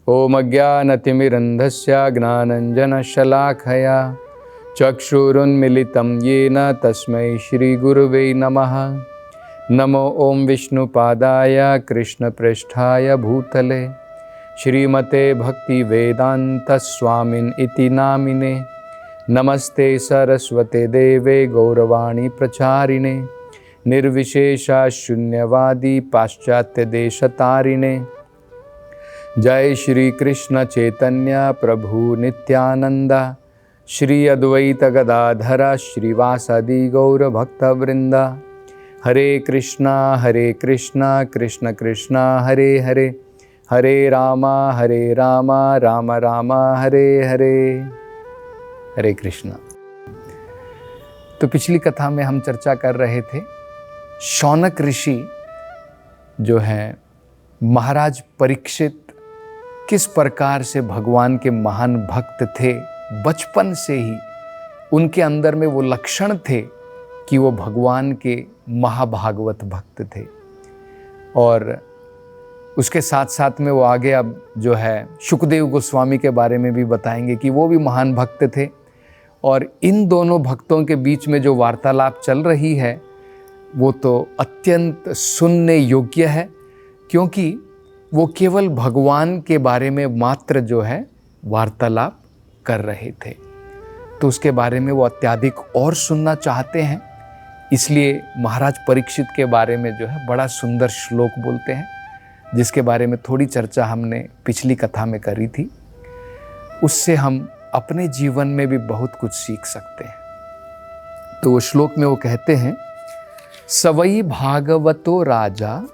ओम अज्ञानतिमिरन्धस्य ज्ञानञ्जनशलाखया चक्षुरुन्मिलितं येन तस्मै श्रीगुरुवे नमः। नमो ओम विष्णुपादाय कृष्णप्रेष्ठाय भूतले श्रीमते भक्तिवेदान्तस्वामिन् इति नामिने। नमस्ते सरस्वते देवे गौरवाणी प्रचारिणे निर्विशेषा शून्यवादी पाश्चात्य देशतारिणे। जय श्री कृष्ण चैतन्य प्रभु नित्यानंदा श्री अद्वैत गदाधरा श्रीवासादि गौर भक्तवृंदा। हरे कृष्णा कृष्ण कृष्णा हरे हरे, हरे रामा राम राम हरे हरे। हरे कृष्णा। तो पिछली कथा में हम चर्चा कर रहे थे शौनक ऋषि जो हैं महाराज परीक्षित किस प्रकार से भगवान के महान भक्त थे। बचपन से ही उनके अंदर में वो लक्षण थे कि वो भगवान के महाभागवत भक्त थे। और उसके साथ साथ में वो आगे अब जो है शुकदेव गोस्वामी के बारे में भी बताएंगे कि वो भी महान भक्त थे। और इन दोनों भक्तों के बीच में जो वार्तालाप चल रही है वो तो अत्यंत सुनने योग्य है, क्योंकि वो केवल भगवान के बारे में मात्र जो है वार्तालाप कर रहे थे। तो उसके बारे में वो अत्यधिक और सुनना चाहते हैं, इसलिए महाराज परीक्षित के बारे में जो है बड़ा सुंदर श्लोक बोलते हैं, जिसके बारे में थोड़ी चर्चा हमने पिछली कथा में करी थी। उससे हम अपने जीवन में भी बहुत कुछ सीख सकते हैं। तो वो श्लोक में वो कहते हैं, सवई भागवतो राजा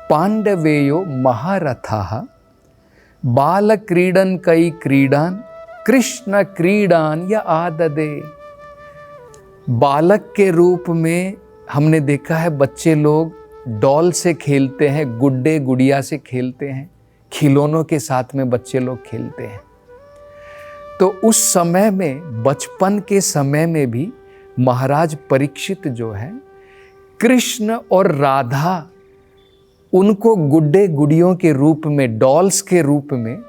पांडवेयो महारथः बाल क्रीडन कई क्रीडान कृष्ण क्रीडान या आददे। बालक के रूप में हमने देखा है बच्चे लोग डॉल से खेलते हैं, गुड्डे गुड़िया से खेलते हैं, खिलौनों के साथ में बच्चे लोग खेलते हैं। तो उस समय में बचपन के समय में भी महाराज परीक्षित जो है कृष्ण और राधा उनको गुड्डे गुड़ियों के रूप में, डॉल्स के रूप में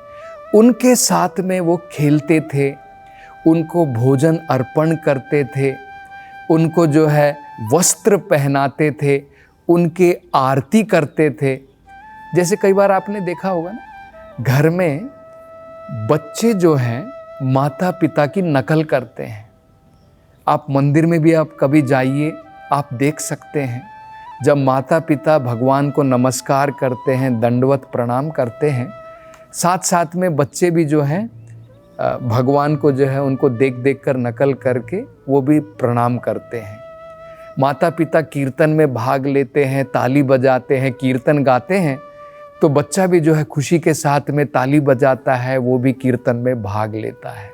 उनके साथ में वो खेलते थे, उनको भोजन अर्पण करते थे, उनको जो है वस्त्र पहनाते थे, उनके आरती करते थे। जैसे कई बार आपने देखा होगा ना, घर में बच्चे जो हैं माता पिता की नकल करते हैं। आप मंदिर में भी आप कभी जाइए, आप देख सकते हैं जब माता पिता भगवान को नमस्कार करते हैं, दंडवत प्रणाम करते हैं, साथ साथ में बच्चे भी जो हैं भगवान को जो है उनको देख देख कर नकल करके वो भी प्रणाम करते हैं। माता पिता कीर्तन में भाग लेते हैं, ताली बजाते हैं, कीर्तन गाते हैं, तो बच्चा भी जो है खुशी के साथ में ताली बजाता है, वो भी कीर्तन में भाग लेता है।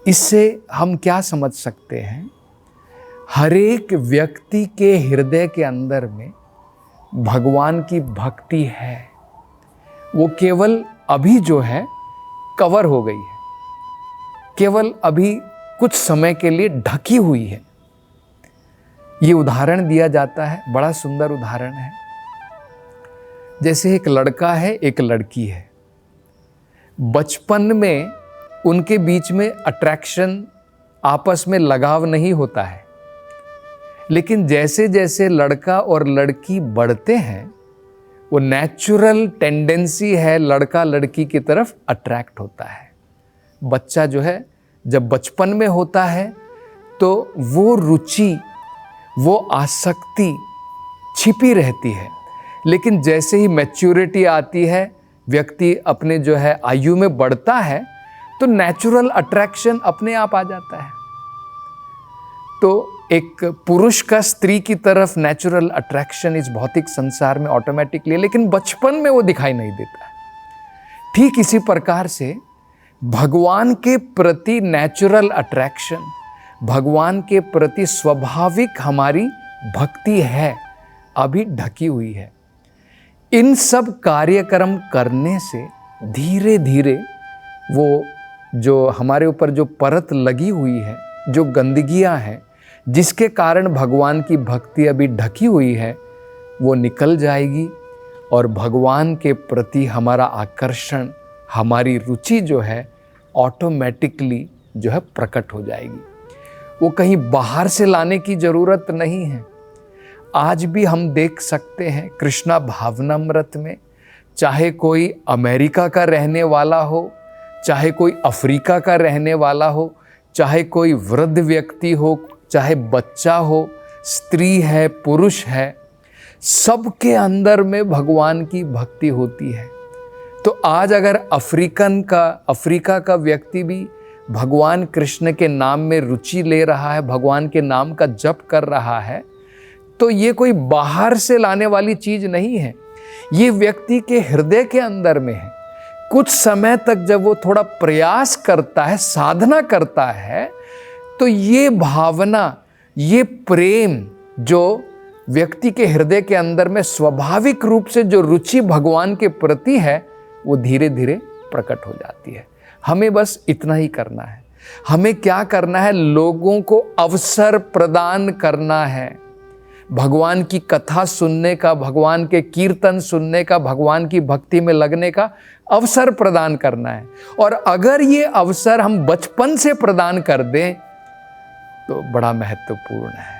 इससे हम क्या समझ सकते हैं, हर एक व्यक्ति के हृदय के अंदर में भगवान की भक्ति है। वो केवल अभी जो है कवर हो गई है, केवल अभी कुछ समय के लिए ढकी हुई है। ये उदाहरण दिया जाता है, बड़ा सुंदर उदाहरण है। जैसे एक लड़का है, एक लड़की है, बचपन में उनके बीच में अट्रैक्शन, आपस में लगाव नहीं होता है, लेकिन जैसे जैसे लड़का और लड़की बढ़ते हैं वो नेचुरल टेंडेंसी है लड़का लड़की की तरफ अट्रैक्ट होता है। बच्चा जो है जब बचपन में होता है तो वो रुचि, वो आसक्ति छिपी रहती है, लेकिन जैसे ही मैच्योरिटी आती है, व्यक्ति अपने जो है आयु में बढ़ता है, तो नेचुरल अट्रैक्शन अपने आप आ जाता है। तो एक पुरुष का स्त्री की तरफ नेचुरल अट्रैक्शन इस भौतिक संसार में ऑटोमेटिकली है, लेकिन बचपन में वो दिखाई नहीं देता है। ठीक इसी प्रकार से भगवान के प्रति नेचुरल अट्रैक्शन, भगवान के प्रति स्वाभाविक हमारी भक्ति है, अभी ढकी हुई है। इन सब कार्यक्रम करने से धीरे धीरे वो जो हमारे ऊपर जो परत लगी हुई है, जो गंदगियां हैं, जिसके कारण भगवान की भक्ति अभी ढकी हुई है, वो निकल जाएगी और भगवान के प्रति हमारा आकर्षण, हमारी रुचि जो है ऑटोमेटिकली जो है प्रकट हो जाएगी। वो कहीं बाहर से लाने की ज़रूरत नहीं है। आज भी हम देख सकते हैं कृष्णा भावनामृत में, चाहे कोई अमेरिका का रहने वाला हो, चाहे कोई अफ्रीका का रहने वाला हो, चाहे कोई वृद्ध व्यक्ति हो, चाहे बच्चा हो, स्त्री है, पुरुष है, सबके अंदर में भगवान की भक्ति होती है। तो आज अगर अफ्रीका का व्यक्ति भी भगवान कृष्ण के नाम में रुचि ले रहा है, भगवान के नाम का जप कर रहा है, तो ये कोई बाहर से लाने वाली चीज नहीं है, ये व्यक्ति के हृदय के अंदर में है। कुछ समय तक जब वो थोड़ा प्रयास करता है, साधना करता है, तो ये भावना, ये प्रेम जो व्यक्ति के हृदय के अंदर में स्वाभाविक रूप से जो रुचि भगवान के प्रति है, वो धीरे धीरे प्रकट हो जाती है। हमें बस इतना ही करना है। हमें क्या करना है? लोगों को अवसर प्रदान करना है, भगवान की कथा सुनने का, भगवान के कीर्तन सुनने का, भगवान की भक्ति में लगने का अवसर प्रदान करना है। और अगर ये अवसर हम बचपन से प्रदान कर दें तो बड़ा महत्वपूर्ण है,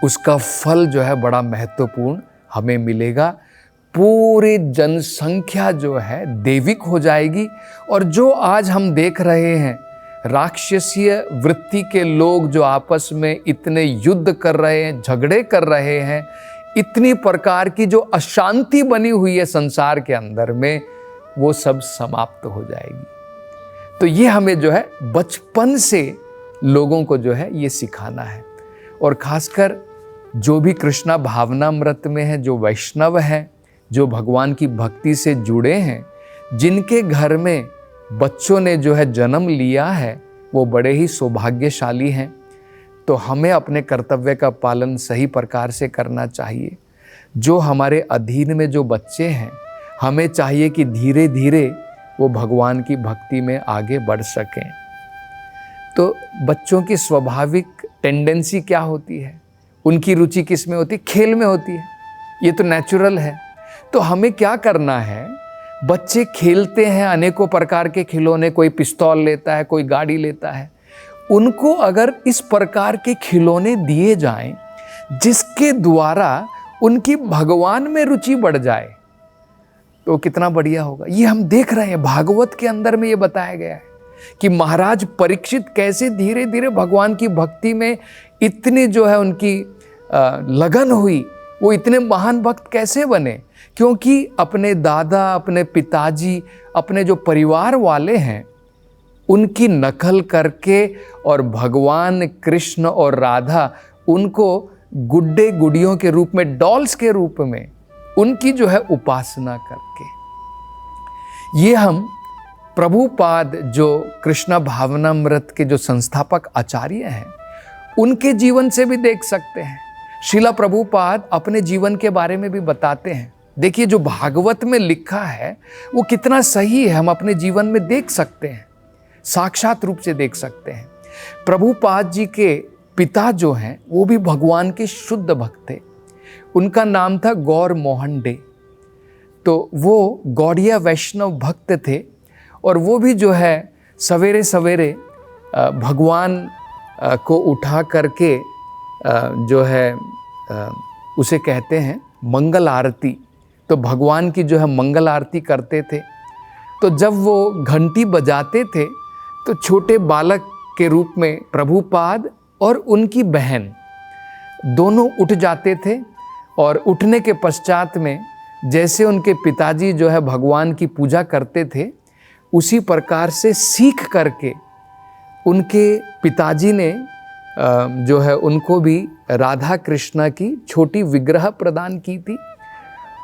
उसका फल जो है बड़ा महत्वपूर्ण हमें मिलेगा। पूरी जनसंख्या जो है दैविक हो जाएगी। और जो आज हम देख रहे हैं राक्षसीय वृत्ति के लोग जो आपस में इतने युद्ध कर रहे हैं, झगड़े कर रहे हैं, इतनी प्रकार की जो अशांति बनी हुई है संसार के अंदर में, वो सब समाप्त हो जाएगी। तो ये हमें जो है बचपन से लोगों को जो है ये सिखाना है। और खासकर जो भी कृष्णा भावनामृत में है, जो वैष्णव हैं, जो भगवान की भक्ति से जुड़े हैं, जिनके घर में बच्चों ने जो है जन्म लिया है, वो बड़े ही सौभाग्यशाली हैं। तो हमें अपने कर्तव्य का पालन सही प्रकार से करना चाहिए। जो हमारे अधीन में जो बच्चे हैं, हमें चाहिए कि धीरे धीरे वो भगवान की भक्ति में आगे बढ़ सकें। तो बच्चों की स्वाभाविक टेंडेंसी क्या होती है? उनकी रुचि किस में होती है? खेल में होती है। ये तो नेचुरल है। तो हमें क्या करना है? बच्चे खेलते हैं अनेकों प्रकार के खिलौने, कोई पिस्तौल लेता है, कोई गाड़ी लेता है। उनको अगर इस प्रकार के खिलौने दिए जाएं जिसके द्वारा उनकी भगवान में रुचि बढ़ जाए, तो कितना बढ़िया होगा। ये हम देख रहे हैं, भागवत के अंदर में ये बताया गया है कि महाराज परीक्षित कैसे धीरे धीरे भगवान की भक्ति में इतनी जो है उनकी लगन हुई, वो इतने महान भक्त कैसे बने? क्योंकि अपने दादा, अपने पिताजी, अपने जो परिवार वाले हैं, उनकी नकल करके और भगवान कृष्ण और राधा उनको गुड्डे गुड़ियों के रूप में, डॉल्स के रूप में उनकी जो है उपासना करके, ये हम प्रभुपाद जो कृष्णा भावनामृत के जो संस्थापक आचार्य हैं, उनके जीवन से भी देख सकते हैं। श्रीला प्रभुपाद अपने जीवन के बारे में भी बताते हैं। देखिए, जो भागवत में लिखा है वो कितना सही है, हम अपने जीवन में देख सकते हैं, साक्षात रूप से देख सकते हैं। प्रभुपाद जी के पिता जो हैं वो भी भगवान के शुद्ध भक्त थे। उनका नाम था गौर मोहन डे। तो वो गौड़िया वैष्णव भक्त थे और वो भी जो है सवेरे सवेरे भगवान को उठा करके जो है उसे कहते हैं मंगल आरती। तो भगवान की जो है मंगल आरती करते थे। तो जब वो घंटी बजाते थे तो छोटे बालक के रूप में प्रभुपाद और उनकी बहन दोनों उठ जाते थे। और उठने के पश्चात में जैसे उनके पिताजी जो है भगवान की पूजा करते थे, उसी प्रकार से सीख करके उनके पिताजी ने जो है उनको भी राधा कृष्णा की छोटी विग्रह प्रदान की थी।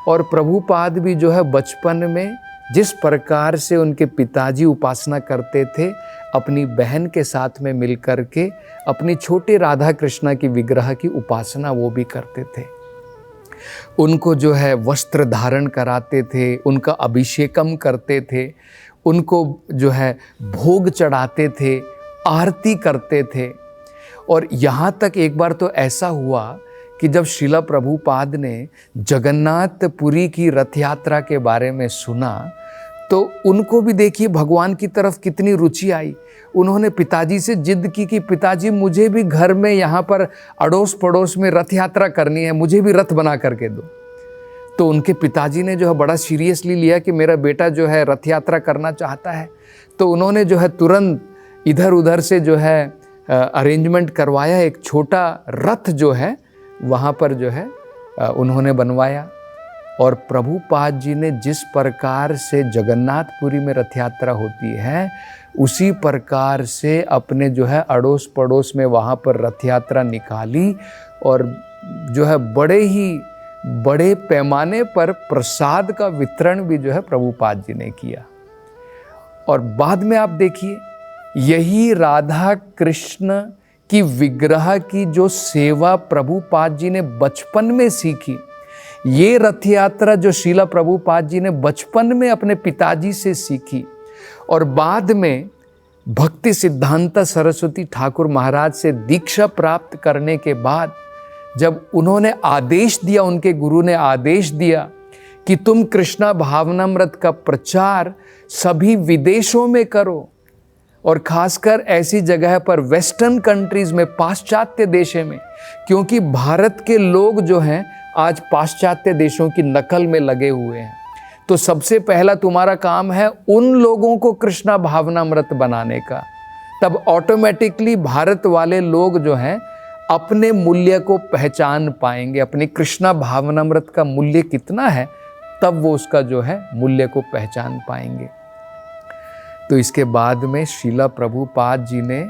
और प्रभुपाद भी जो है बचपन में जिस प्रकार से उनके पिताजी उपासना करते थे, अपनी बहन के साथ में मिलकर के अपनी छोटे राधा कृष्णा की विग्रह की उपासना वो भी करते थे। उनको जो है वस्त्र धारण कराते थे, उनका अभिषेकम करते थे, उनको जो है भोग चढ़ाते थे, आरती करते थे। और यहाँ तक एक बार तो ऐसा हुआ कि जब श्रीला प्रभुपाद ने जगन्नाथपुरी की रथ यात्रा के बारे में सुना तो उनको भी देखिए भगवान की तरफ कितनी रुचि आई। उन्होंने पिताजी से जिद की कि पिताजी मुझे भी घर में यहाँ पर अड़ोस पड़ोस में रथ यात्रा करनी है, मुझे भी रथ बना करके दो। तो उनके पिताजी ने जो है बड़ा सीरियसली लिया कि मेरा बेटा जो है रथ यात्रा करना चाहता है। तो उन्होंने जो है तुरंत इधर उधर से जो है अरेंजमेंट करवाया, एक छोटा रथ जो है वहाँ पर जो है उन्होंने बनवाया। और प्रभुपाद जी ने जिस प्रकार से जगन्नाथपुरी में रथ यात्रा होती है उसी प्रकार से अपने जो है अड़ोस पड़ोस में वहाँ पर रथ यात्रा निकाली और जो है बड़े पैमाने पर प्रसाद का वितरण भी जो है प्रभुपाद जी ने किया। और बाद में आप देखिए यही राधा कृष्ण की विग्रह की जो सेवा प्रभुपाद जी ने बचपन में सीखी, ये रथ यात्रा जो श्रीला प्रभुपाद जी ने बचपन में अपने पिताजी से सीखी और बाद में भक्ति सिद्धांत सरस्वती ठाकुर महाराज से दीक्षा प्राप्त करने के बाद जब उन्होंने आदेश दिया, उनके गुरु ने आदेश दिया कि तुम कृष्णा भावनामृत का प्रचार सभी विदेशों में करो और खासकर ऐसी जगह पर वेस्टर्न कंट्रीज में, पाश्चात्य देशों में, क्योंकि भारत के लोग जो हैं आज पाश्चात्य देशों की नकल में लगे हुए हैं। तो सबसे पहला तुम्हारा काम है उन लोगों को कृष्णा भावनामृत बनाने का। तब ऑटोमेटिकली भारत वाले लोग जो हैं अपने मूल्य को पहचान पाएंगे, अपनी कृष्णा भावनामृत का मूल्य कितना है, तब वो उसका जो है मूल्य को पहचान पाएंगे। तो इसके बाद में श्रीला प्रभुपाद जी ने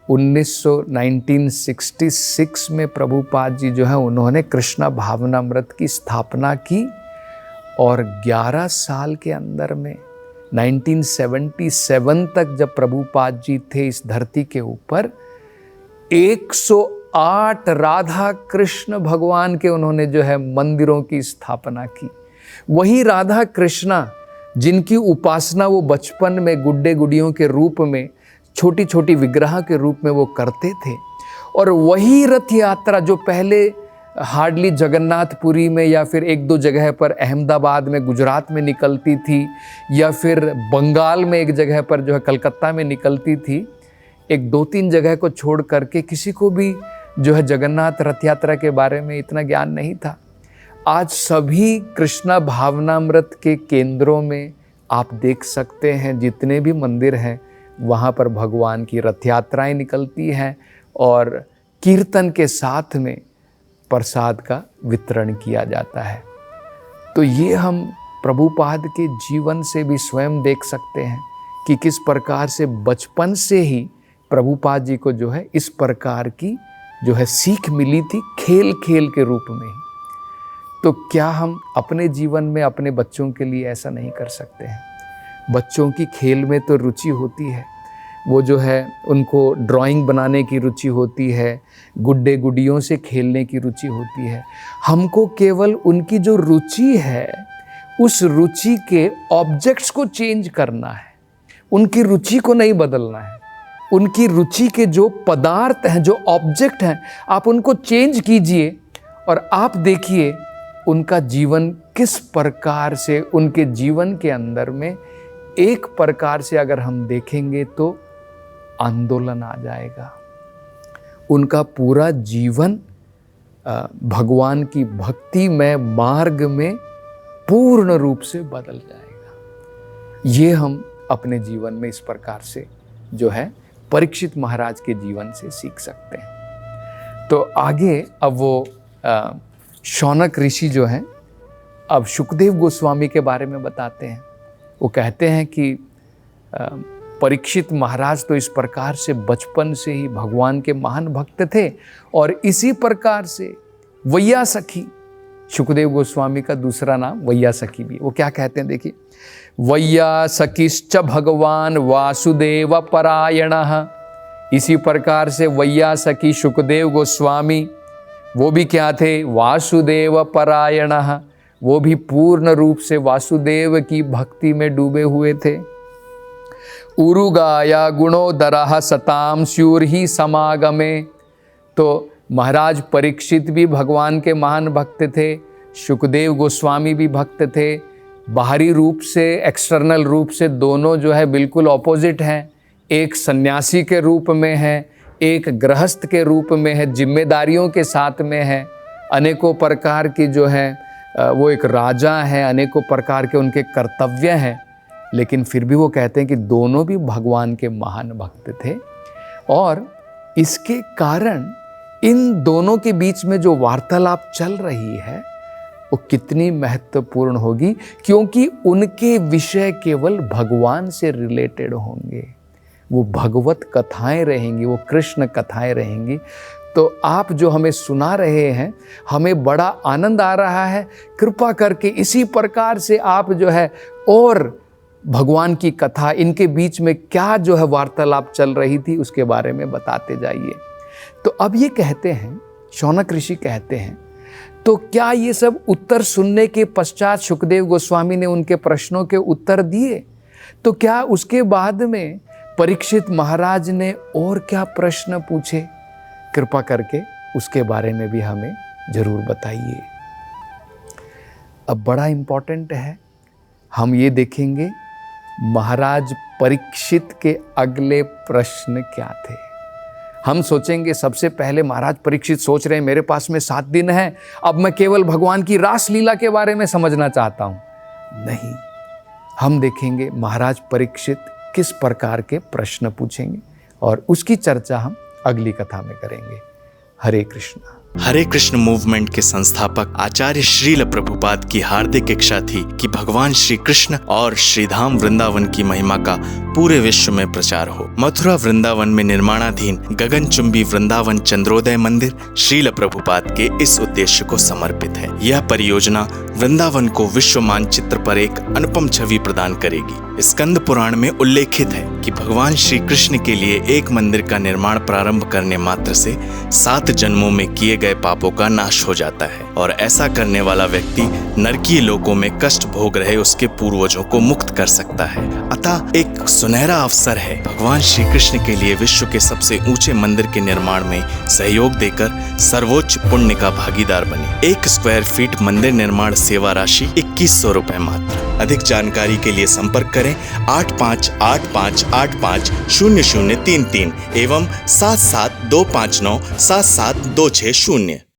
1966 में प्रभुपाद जी जो है उन्होंने कृष्णा भावनामृत की स्थापना की और 11 साल के अंदर में 1977 तक जब प्रभुपाद जी थे इस धरती के ऊपर 108 राधा कृष्ण भगवान के उन्होंने जो है मंदिरों की स्थापना की। वही राधा कृष्णा जिनकी उपासना वो बचपन में गुड्डे गुड़ियों के रूप में, छोटी छोटी विग्रह के रूप में वो करते थे। और वही रथ यात्रा जो पहले हार्डली जगन्नाथपुरी में या फिर एक दो जगह पर अहमदाबाद में, गुजरात में निकलती थी या फिर बंगाल में एक जगह पर जो है कलकत्ता में निकलती थी, एक दो तीन जगह को छोड़ करके किसी को भी जो है जगन्नाथ रथ यात्रा के बारे में इतना ज्ञान नहीं था। आज सभी कृष्णा भावनामृत के केंद्रों में आप देख सकते हैं जितने भी मंदिर हैं वहाँ पर भगवान की रथ यात्राएँ निकलती हैं और कीर्तन के साथ में प्रसाद का वितरण किया जाता है। तो ये हम प्रभुपाद के जीवन से भी स्वयं देख सकते हैं कि किस प्रकार से बचपन से ही प्रभुपाद जी को जो है इस प्रकार की जो है सीख मिली थी खेल खेल के रूप में ही। तो क्या हम अपने जीवन में अपने बच्चों के लिए ऐसा नहीं कर सकते हैं? बच्चों की खेल में तो रुचि होती है, वो जो है उनको ड्राइंग बनाने की रुचि होती है, गुड्डे गुड़ियों से खेलने की रुचि होती है। हमको केवल उनकी जो रुचि है उस रुचि के ऑब्जेक्ट्स को चेंज करना है, उनकी रुचि को नहीं बदलना है। उनकी रुचि के जो पदार्थ हैं, जो ऑब्जेक्ट हैं, आप उनको चेंज कीजिए और आप देखिए उनका जीवन किस प्रकार से, उनके जीवन के अंदर में एक प्रकार से अगर हम देखेंगे तो आंदोलन आ जाएगा। उनका पूरा जीवन भगवान की भक्ति में मार्ग में पूर्ण रूप से बदल जाएगा। ये हम अपने जीवन में इस प्रकार से जो है परीक्षित महाराज के जीवन से सीख सकते हैं। तो आगे अब वो शौनक ऋषि जो हैं अब शुकदेव गोस्वामी के बारे में बताते हैं। वो कहते हैं कि परीक्षित महाराज तो इस प्रकार से बचपन से ही भगवान के महान भक्त थे और इसी प्रकार से वैयासखी, शुकदेव गोस्वामी का दूसरा नाम वैयासखी भी। वो क्या कहते हैं देखिए, वैयासखिश्च भगवान वासुदेव परायणः। इसी प्रकार से वैयासखी शुकदेव गोस्वामी वो भी क्या थे, वासुदेव परायणः। वो भी पूर्ण रूप से वासुदेव की भक्ति में डूबे हुए थे। उरुगाया गुणोदरः सताम स्यूर्हि समागमे। तो महाराज परीक्षित भी भगवान के महान भक्त थे, सुखदेव गोस्वामी भी भक्त थे। बाहरी रूप से, एक्सटर्नल रूप से दोनों जो है बिल्कुल ऑपोजिट हैं। एक सन्यासी के रूप में है, एक गृहस्थ के रूप में है, जिम्मेदारियों के साथ में है, अनेकों प्रकार की जो है वो एक राजा है, अनेकों प्रकार के उनके कर्तव्य हैं। लेकिन फिर भी वो कहते हैं कि दोनों भी भगवान के महान भक्त थे। और इसके कारण इन दोनों के बीच में जो वार्तालाप चल रही है वो कितनी महत्वपूर्ण होगी, क्योंकि उनके विषय केवल भगवान से रिलेटेड होंगे। वो भगवत कथाएं रहेंगी, वो कृष्ण कथाएं रहेंगी। तो आप जो हमें सुना रहे हैं, हमें बड़ा आनंद आ रहा है। कृपा करके इसी प्रकार से आप जो है और भगवान की कथा, इनके बीच में क्या जो है वार्तालाप चल रही थी उसके बारे में बताते जाइए। तो अब ये कहते हैं, शौनक ऋषि कहते हैं, तो क्या ये सब उत्तर सुनने के पश्चात सुखदेव गोस्वामी ने उनके प्रश्नों के उत्तर दिए? तो क्या उसके बाद में परीक्षित महाराज ने और क्या प्रश्न पूछे? कृपा करके उसके बारे में भी हमें जरूर बताइए। अब बड़ा इंपॉर्टेंट है, हम ये देखेंगे महाराज परीक्षित के अगले प्रश्न क्या थे। हम सोचेंगे सबसे पहले महाराज परीक्षित सोच रहे हैं मेरे पास में 7 दिन है, अब मैं केवल भगवान की रास लीला के बारे में समझना चाहता हूं। नहीं, हम देखेंगे महाराज परीक्षित किस प्रकार के प्रश्न पूछेंगे और उसकी चर्चा हम अगली कथा में करेंगे। हरे कृष्णा। हरे कृष्ण मूवमेंट के संस्थापक आचार्य श्रील प्रभुपाद की हार्दिक इच्छा थी कि भगवान श्री कृष्ण और श्रीधाम वृंदावन की महिमा का पूरे विश्व में प्रचार हो। मथुरा वृंदावन में निर्माणाधीन गगनचुंबी वृंदावन चंद्रोदय मंदिर श्रील प्रभुपाद के इस उद्देश्य को समर्पित है। यह परियोजना वृंदावन को विश्व मानचित्र पर एक अनुपम छवि प्रदान करेगी। स्कंद पुराण में उल्लेखित है कि भगवान श्री कृष्ण के लिए एक मंदिर का निर्माण प्रारंभ करने मात्र से 7 जन्मों में किए गए पापों का नाश हो जाता है और ऐसा करने वाला व्यक्ति नरकीय लोकों में कष्ट भोग रहे उसके पूर्वजों को मुक्त कर सकता है। अतः एक सुनहरा अवसर है भगवान श्री कृष्ण के लिए विश्व के सबसे ऊंचे मंदिर के निर्माण में सहयोग देकर सर्वोच्च पुण्य का भागीदार बने। 1 स्क्वायर फीट मंदिर निर्माण सेवा राशि 2100 रुपए मात्र। अधिक जानकारी के लिए संपर्क करें 8585850033 एवं 77259 77260।